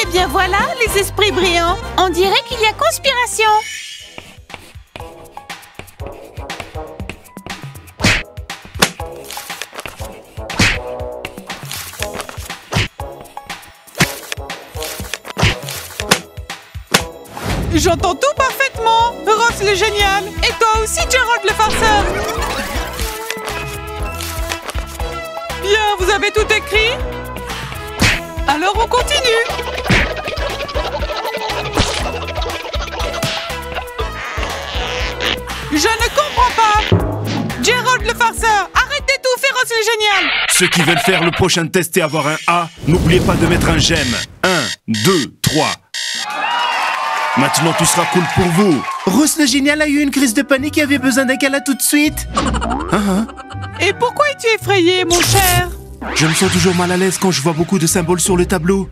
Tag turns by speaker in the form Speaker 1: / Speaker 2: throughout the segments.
Speaker 1: Eh bien voilà, les esprits brillants. On dirait qu'il y a conspiration.
Speaker 2: J'entends tout parfaitement. Ross le génial. Et toi aussi, Gerald le farceur. Bien, vous avez tout écrit? Alors on continue. Je ne comprends pas. Gerald le farceur, arrête d'étouffer Ross le génial.
Speaker 3: Ceux qui veulent faire le prochain test et avoir un A, n'oubliez pas de mettre un j'aime. 1, 2, 3. Maintenant, tout sera cool pour vous.
Speaker 4: Ross le génial a eu une crise de panique et avait besoin d'un câlin tout de suite.
Speaker 2: Et pourquoi es-tu effrayé, mon cher?
Speaker 3: Je me sens toujours mal à l'aise quand je vois beaucoup de symboles sur le tableau.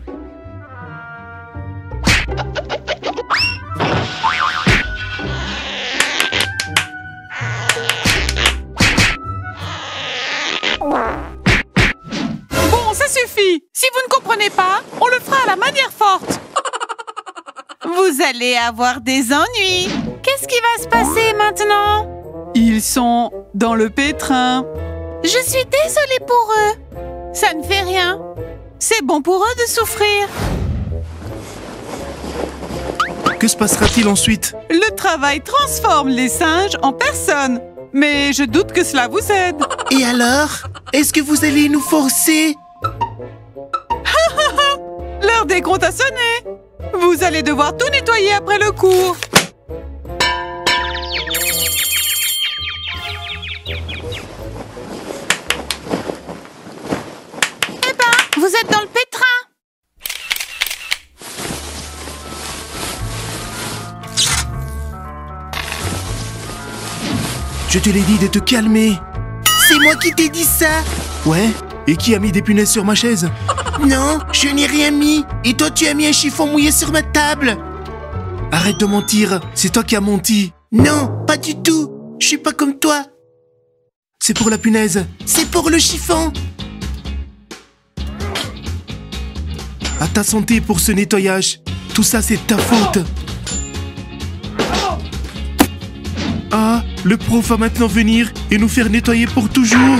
Speaker 2: Bon, ça suffit. Si vous ne comprenez pas, on le fera à la manière forte.
Speaker 1: Vous allez avoir des ennuis. Qu'est-ce qui va se passer maintenant?
Speaker 2: Ils sont dans le pétrin.
Speaker 1: Je suis désolée pour eux. Ça ne fait rien. C'est bon pour eux de souffrir.
Speaker 3: Que se passera-t-il ensuite?
Speaker 2: Le travail transforme les singes en personnes. Mais je doute que cela vous aide.
Speaker 4: Et alors? Est-ce que vous allez nous forcer?
Speaker 2: L'heure des comptes a sonné. Vous allez devoir tout nettoyer après le cours.
Speaker 1: Eh ben, vous êtes dans le pétrin.
Speaker 3: Je te l'ai dit de te calmer.
Speaker 4: C'est moi qui t'ai dit ça.
Speaker 3: Ouais? Et qui a mis des punaises sur ma chaise?
Speaker 4: Non, je n'ai rien mis. Et toi, tu as mis un chiffon mouillé sur ma table.
Speaker 3: Arrête de mentir, c'est toi qui as menti.
Speaker 4: Non, pas du tout. Je suis pas comme toi.
Speaker 3: C'est pour la punaise.
Speaker 4: C'est pour le chiffon.
Speaker 3: À ta santé pour ce nettoyage. Tout ça, c'est ta faute. Ah, le prof va maintenant venir et nous faire nettoyer pour toujours.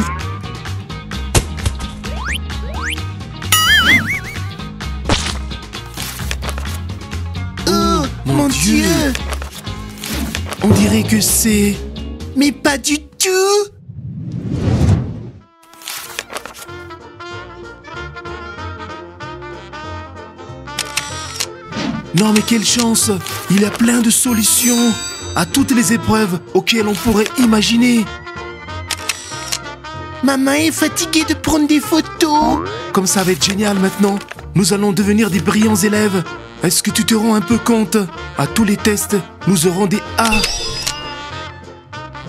Speaker 4: Oh, mon Dieu.
Speaker 3: On dirait que c'est...
Speaker 4: Mais pas du tout.
Speaker 3: Non mais quelle chance! Il y a plein de solutions à toutes les épreuves auxquelles on pourrait imaginer.
Speaker 4: Maman est fatiguée de prendre des photos.
Speaker 3: Comme ça va être génial maintenant. Nous allons devenir des brillants élèves. Est-ce que tu te rends un peu compte? À tous les tests, nous aurons des A.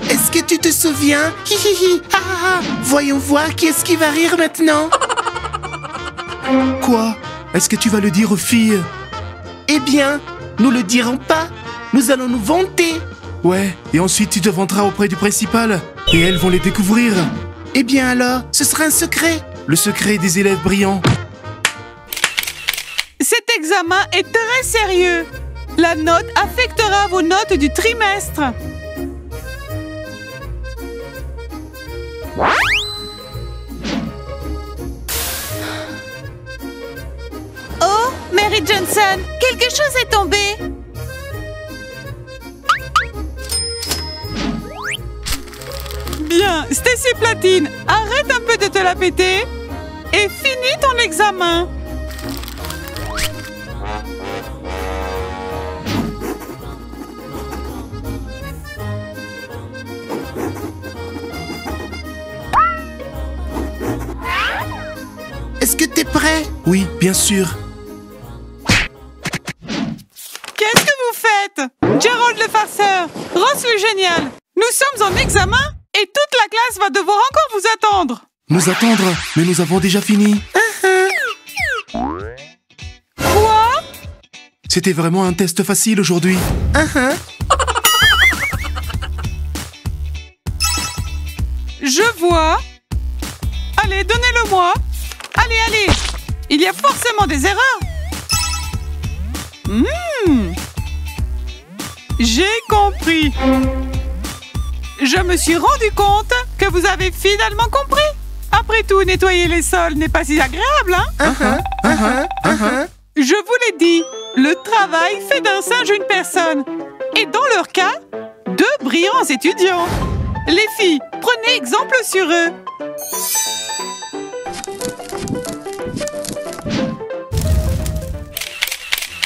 Speaker 4: Est-ce que tu te souviens? Hi hi hi. Ah, ah, ah. Voyons voir qui est-ce qui va rire maintenant.
Speaker 3: Quoi? Est-ce que tu vas le dire aux filles?
Speaker 4: Eh bien, nous le dirons pas. Nous allons nous vanter.
Speaker 3: Ouais, et ensuite tu te vanteras auprès du principal. Et elles vont les découvrir.
Speaker 4: Eh bien alors, ce sera un secret.
Speaker 3: Le secret des élèves brillants.
Speaker 2: Cet examen est très sérieux. La note affectera vos notes du trimestre.
Speaker 1: Oh, Mary Johnson, quelque chose est tombé.
Speaker 2: Bien, Stacy Platine, arrête un peu de te la péter et finis ton examen.
Speaker 4: Est-ce que t'es prêt?
Speaker 3: Oui, bien sûr.
Speaker 2: Qu'est-ce que vous faites? Gerald le farceur, Ross le génial, nous sommes en examen et toute la classe va devoir encore vous attendre.
Speaker 3: Nous attendre? Mais nous avons déjà fini.
Speaker 2: Quoi?
Speaker 3: C'était vraiment un test facile aujourd'hui.
Speaker 2: Je vois. Allez, donnez-le-moi. Allez, allez. Il y a forcément des erreurs. J'ai compris. Je me suis rendu compte que vous avez finalement compris. Après tout, nettoyer les sols n'est pas si agréable, hein? Je vous l'ai dit, le travail fait d'un singe une personne. Et dans leur cas, 2 brillants étudiants. Les filles, prenez exemple sur eux.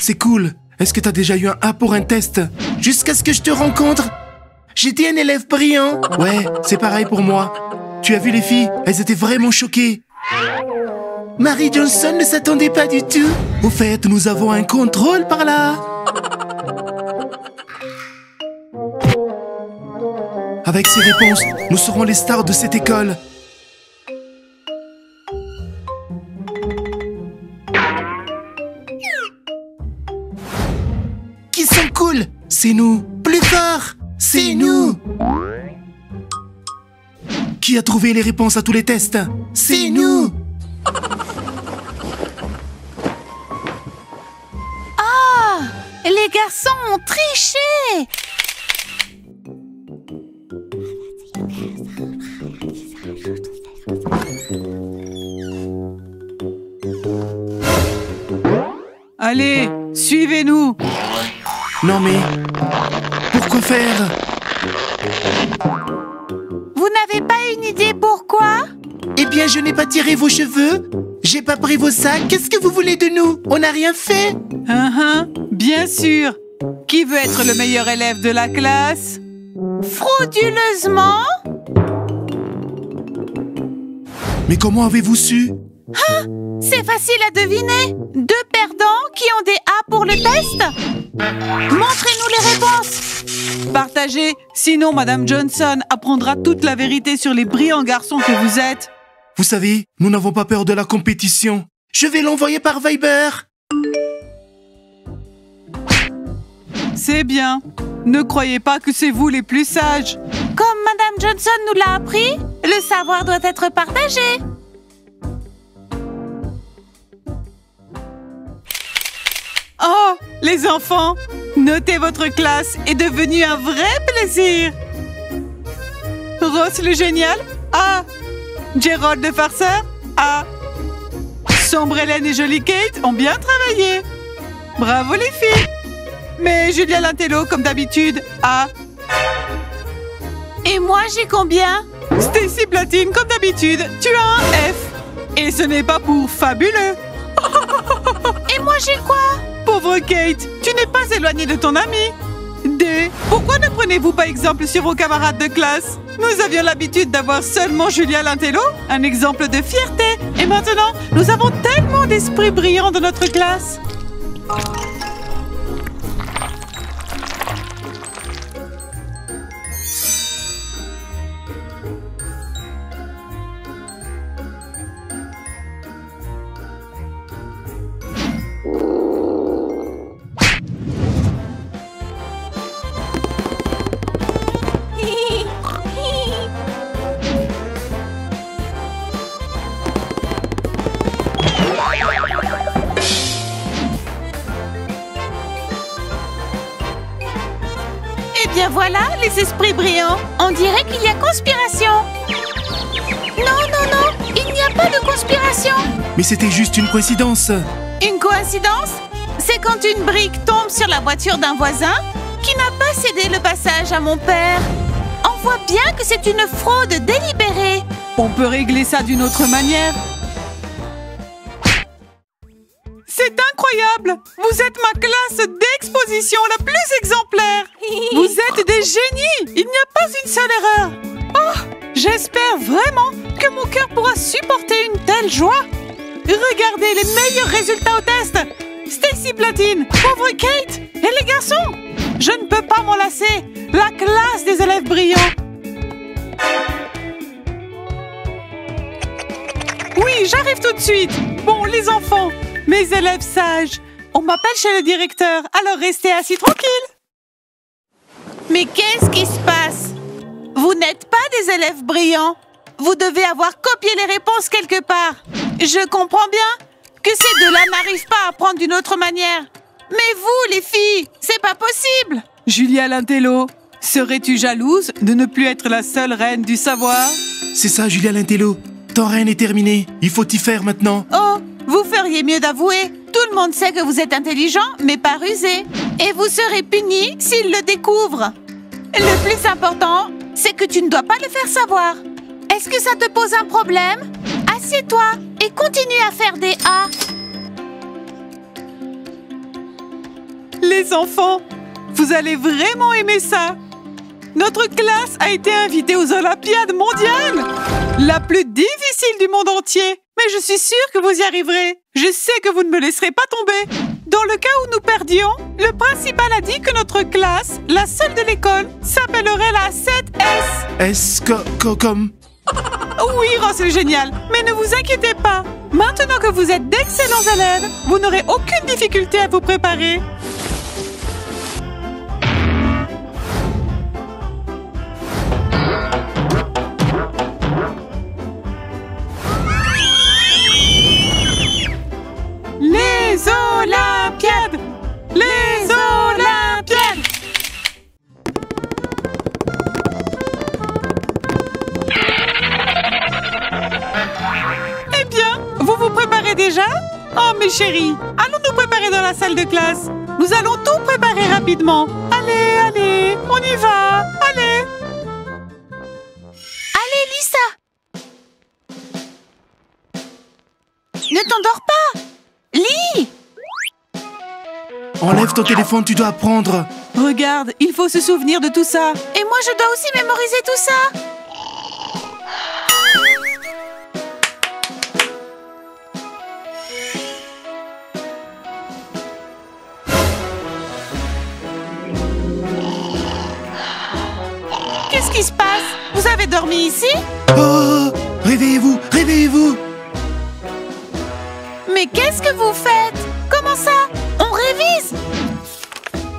Speaker 3: C'est cool. Est-ce que t'as déjà eu un A pour un test?
Speaker 4: Jusqu'à ce que je te rencontre, j'étais un élève brillant.
Speaker 3: Ouais, c'est pareil pour moi. Tu as vu les filles? Elles étaient vraiment choquées.
Speaker 4: Mary Johnson ne s'attendait pas du tout.
Speaker 3: Au fait, nous avons un contrôle par là. Avec ces réponses, nous serons les stars de cette école.
Speaker 4: Qui sont cool?
Speaker 3: C'est nous.
Speaker 4: Plus fort? C'est nous.
Speaker 3: Qui a trouvé les réponses à tous les tests?
Speaker 4: C'est nous.
Speaker 1: Ah! Les garçons ont triché!
Speaker 2: Allez, suivez-nous.
Speaker 3: Non mais, pourquoi faire?
Speaker 1: Vous n'avez pas une idée pourquoi?
Speaker 4: Eh bien, je n'ai pas tiré vos cheveux. J'ai pas pris vos sacs. Qu'est-ce que vous voulez de nous? On n'a rien fait.
Speaker 2: Bien sûr. Qui veut être le meilleur élève de la classe?
Speaker 1: Frauduleusement?
Speaker 3: Mais comment avez-vous su?
Speaker 1: C'est facile à deviner. 2 perdants qui ont des A pour le test. Montrez-nous les réponses.
Speaker 2: Partagez, sinon Madame Johnson apprendra toute la vérité sur les brillants garçons que vous êtes.
Speaker 3: Vous savez, nous n'avons pas peur de la compétition.
Speaker 4: Je vais l'envoyer par Viber.
Speaker 2: C'est bien. Ne croyez pas que c'est vous les plus sages.
Speaker 1: Comme Madame Johnson nous l'a appris, le savoir doit être partagé.
Speaker 2: Oh, les enfants, noter votre classe est devenu un vrai plaisir. Ross le génial, A. Gerald le farceur, A. Sombre Hélène et Jolie Kate ont bien travaillé. Bravo les filles. Mais Julia Lintello, comme d'habitude, A.
Speaker 1: Et moi, j'ai combien?
Speaker 2: Stacy Platine, comme d'habitude, tu as un F. Et ce n'est pas pour fabuleux.
Speaker 1: Et moi, j'ai quoi?
Speaker 2: Pauvre Kate, tu n'es pas éloignée de ton ami. D. Pourquoi ne prenez-vous pas exemple sur vos camarades de classe? Nous avions l'habitude d'avoir seulement Julia Lintello, un exemple de fierté. Et maintenant, nous avons tellement d'esprits brillants dans notre classe.
Speaker 1: Eh bien voilà, les esprits brillants. On dirait qu'il y a conspiration. Non, non, non, il n'y a pas de conspiration.
Speaker 3: Mais c'était juste une coïncidence.
Speaker 1: Une coïncidence? C'est quand une brique tombe sur la voiture d'un voisin qui n'a pas cédé le passage à mon père. On voit bien que c'est une fraude délibérée.
Speaker 2: On peut régler ça d'une autre manière. C'est incroyable! Vous êtes ma classe d'exposition la plus exemplaire! Vous êtes des génies! Il n'y a pas une seule erreur! Oh! J'espère vraiment que mon cœur pourra supporter une telle joie! Regardez les meilleurs résultats au test! Stacy Platine, pauvre Kate et les garçons! Je ne peux pas m'en lasser! La classe des élèves brillants! Oui, j'arrive tout de suite! Bon, les enfants, mes élèves sages, on m'appelle chez le directeur, alors restez assis tranquille.
Speaker 1: Mais qu'est-ce qui se passe? Vous n'êtes pas des élèves brillants. Vous devez avoir copié les réponses quelque part. Je comprends bien que ces deux-là n'arrivent pas à apprendre d'une autre manière. Mais vous, les filles, c'est pas possible.
Speaker 2: Julia Lintello, serais-tu jalouse de ne plus être la seule reine du savoir?
Speaker 3: C'est ça, Julia Lintello. Ton règne est terminé. Il faut y faire maintenant.
Speaker 1: Oh, vous feriez mieux d'avouer. Tout le monde sait que vous êtes intelligent, mais pas rusé. Et vous serez puni s'il le découvre. Le plus important, c'est que tu ne dois pas le faire savoir. Est-ce que ça te pose un problème? Assieds-toi et continue à faire des A.
Speaker 2: Les enfants, vous allez vraiment aimer ça. Notre classe a été invitée aux Olympiades mondiales, la plus difficile du monde entier. Mais je suis sûre que vous y arriverez. Je sais que vous ne me laisserez pas tomber. Dans le cas où nous perdions, le principal a dit que notre classe, la seule de l'école, s'appellerait la 7S.
Speaker 3: Comme...
Speaker 2: Oui, Ross, c'est génial. Mais ne vous inquiétez pas. Maintenant que vous êtes d'excellents élèves, vous n'aurez aucune difficulté à vous préparer. Les Olympiades! Les Olympiades! Eh bien, vous vous préparez déjà? Oh, mes chéris, allons nous préparer dans la salle de classe. Nous allons tout préparer rapidement. Allez, allez, on y va. Allez!
Speaker 1: Allez, Lisa! Ne t'endors pas! Lis!
Speaker 3: Enlève ton téléphone, tu dois apprendre.
Speaker 2: Regarde, il faut se souvenir de tout ça.
Speaker 1: Et moi, je dois aussi mémoriser tout ça! Qu'est-ce qui se passe? Vous avez dormi ici?
Speaker 3: Oh, réveillez-vous, réveillez-vous.
Speaker 1: Mais qu'est-ce que vous faites? Comment ça? On révise?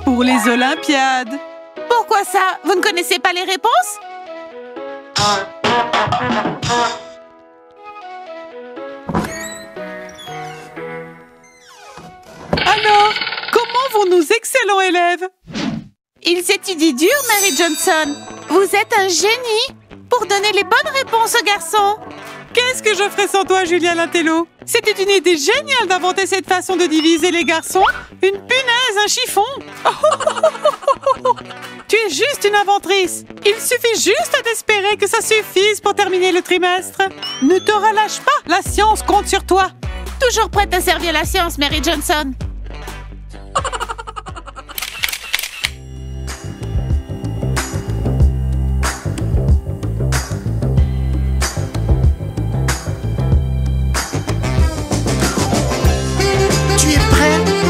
Speaker 2: Pour les Olympiades.
Speaker 1: Pourquoi ça? Vous ne connaissez pas les réponses?
Speaker 2: Alors, comment vont nos excellents élèves?
Speaker 1: Ils étudient dur, Mary Johnson. Vous êtes un génie pour donner les bonnes réponses aux garçons.
Speaker 2: Qu'est-ce que je ferais sans toi, Julia Lintello? C'était une idée géniale d'inventer cette façon de diviser les garçons. Une punaise, un chiffon. Tu es juste une inventrice. Il suffit juste d'espérer que ça suffise pour terminer le trimestre. Ne te relâche pas, la science compte sur toi.
Speaker 1: Toujours prête à servir la science, Mary Johnson.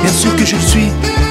Speaker 3: Bien sûr que je le suis.